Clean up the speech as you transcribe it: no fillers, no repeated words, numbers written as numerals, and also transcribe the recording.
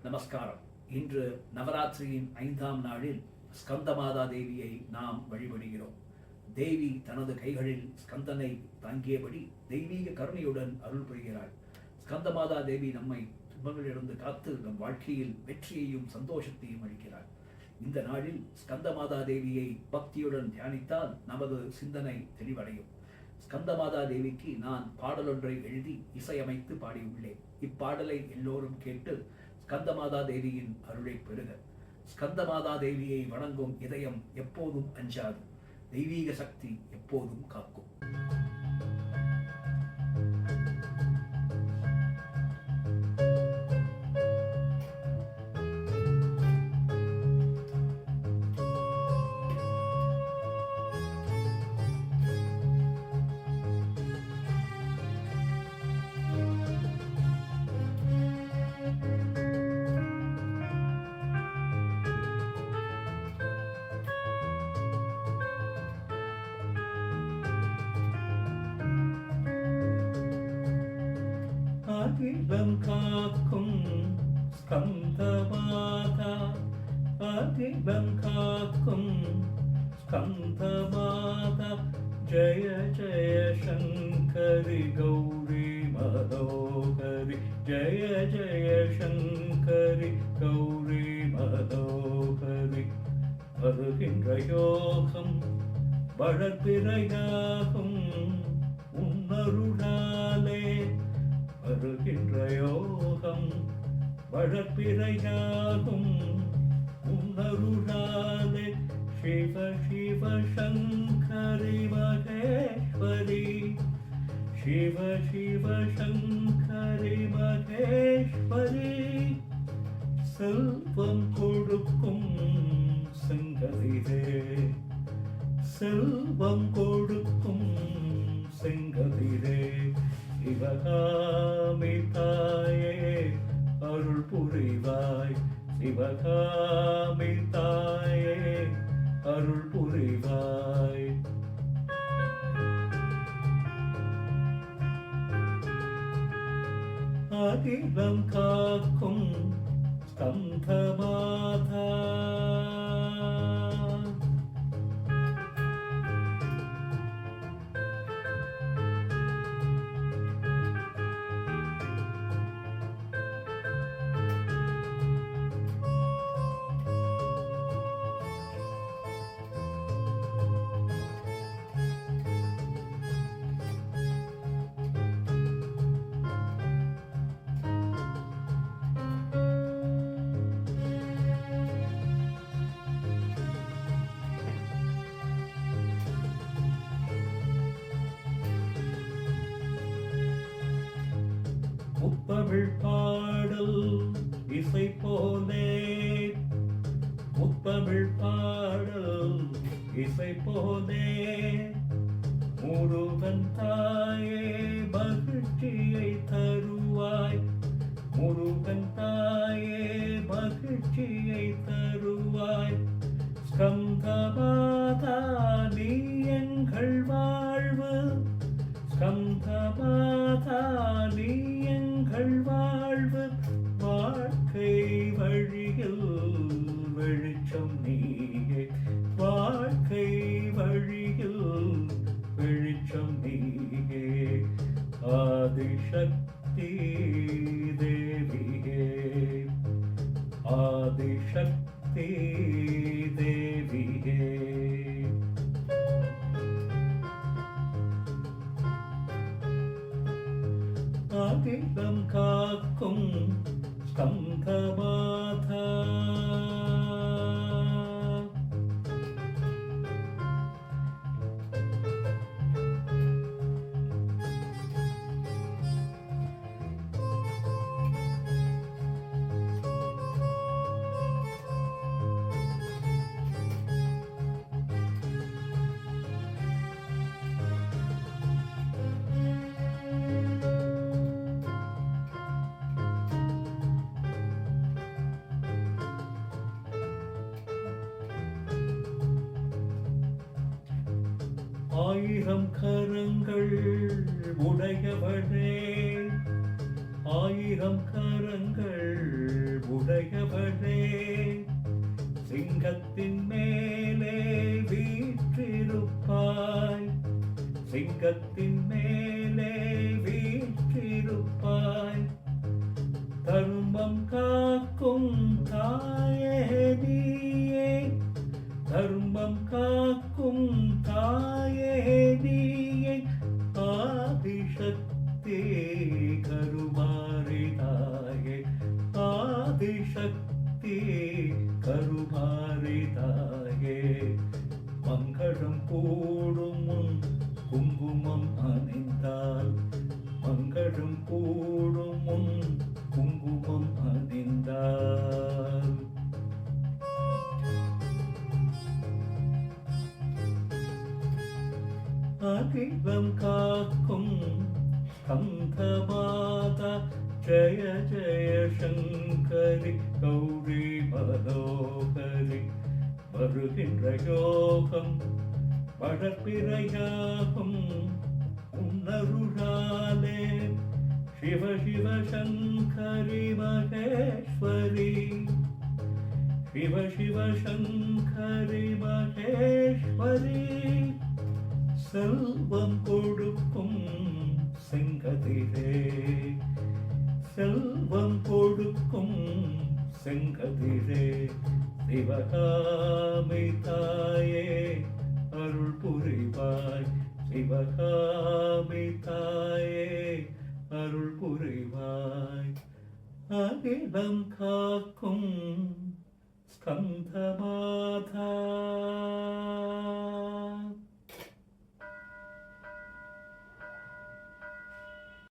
நமஸ்காரம். இன்று நவராத்திரியின் 5ஆம் நாளில் ஸ்கந்தமாதா தேவியை நாம் வழிபடுகிறோம். தேவி தனது கைகளில் ஸ்கந்தனை தாங்கியபடி தெய்வீக கருணையுடன் அருள் புரிகிறாள். ஸ்கந்தமாதா தேவி நம்மை துன்பங்களிலிருந்து காத்து நம் வாழ்க்கையில் வெற்றியையும் சந்தோஷத்தையும் அளிக்கிறாள். இந்த நாளில் ஸ்கந்தமாதா தேவியை பக்தியுடன் தியானித்தால் நமது சிந்தனை தெளிவடையும். ஸ்கந்தமாதா தேவிக்கு நான் பாடலொன்றை எழுதி இசையமைத்து பாடியுள்ளேன். இப்பாடலை எல்லோரும் கேட்டு ஸ்கந்தமாதா தேவியின் அருளை பெறுக. ஸ்கந்தமாதா தேவியை வணங்கும் இதயம் எப்போதும் அஞ்சாது. தெய்வீக சக்தி எப்போதும் காக்கும். அகிலம் காக்கும் ஸ்கந்தமாதா, அகிலம் காக்கும் ஸ்கந்தமாதா, ஜய ஜய சங்கரி கௌரி மனோகரி, ஜய ஜய சங்கரி கௌரி மனோகரி. வருகின்ற யோகம் வளர்பிறையாகும் உன்னருளாலே, வருகின்ற யோகம் வளர்பிறையாகும் உன்னருளாலே. சிவ சிவ சங்கரி மகேஸ்வரி, சிவ சிவ சங்கரி மகேஸ்வரி. செல்வம் கொடுக்கும் செங்கதிரே, செல்வம் கொடுக்கும் செங்கதிரே. சிவகாமி தாயே அருள் புரிவாய், சிவகாமி தாயே அருள் புரிவாய். அகிலம் காக்கும் ஸ்கந்தமாதா, முத்தமிழ் பாடல் இசை போலே, முத்தமிழ் பாடல் இசை போலே. முருகன் தாயே மகிழ்ச்சியை தருவாய், முருகன் தாயே மகிழ்ச்சியை தருவாய். ஸ்கந்தமாதா நீ எங்கள் வாழ்வு, ஸ்கந்தமாதா நீ எங்கள் வாழ்வு. வாழ்க்கை வழியில் வெளிச்சம் நீயே, வாழ்க்கை வழியில் வெளிச்சம் நீயே. ஆதிசக்தி தேவியே, ஆதிசக்தி தேவியே. அகிலம் காக்கும் ஸ்கந்தமாதா, ஆயிரம் கரங்கள் உடையவனே, ஆயிரம் கரங்கள் உடைய தர்மம் காக்கும் தாயே நீயே, தர்மம் காக்கும் தாயே நீயே, ஆதிசக்தி கருமாரி தாயே, ஆதிசக்தி கருமாரி தாயே. மங்களம் கூடும் முன் குங்குமம் அணிந்தால், மங்களம் கூடும் முன் குங்குமம் அணிந்தால். அகிலம் காக்கும் ஸ்கந்தமாதா, ஜய ஜய சங்கரி கௌரி மனோகரி. வருகின்ற யோகம் வளர்ப்பிறையாகும் உன்னருளாலே, சிவ சிவ சங்கரி மகேஸ்வரி, சிவ சிவ சங்கரி மகேஸ்வரி. செல்வம் கொடுக்கும் செங்கதிரே, செல்வம் கொடுக்கும் செங்கதிரே, சிவகாமி தாயே அருள் புரிவாய், சிவகாமி தாயே அருள் புரிவாய். அகிலம் காக்கும் ஸ்கந்தமாதா.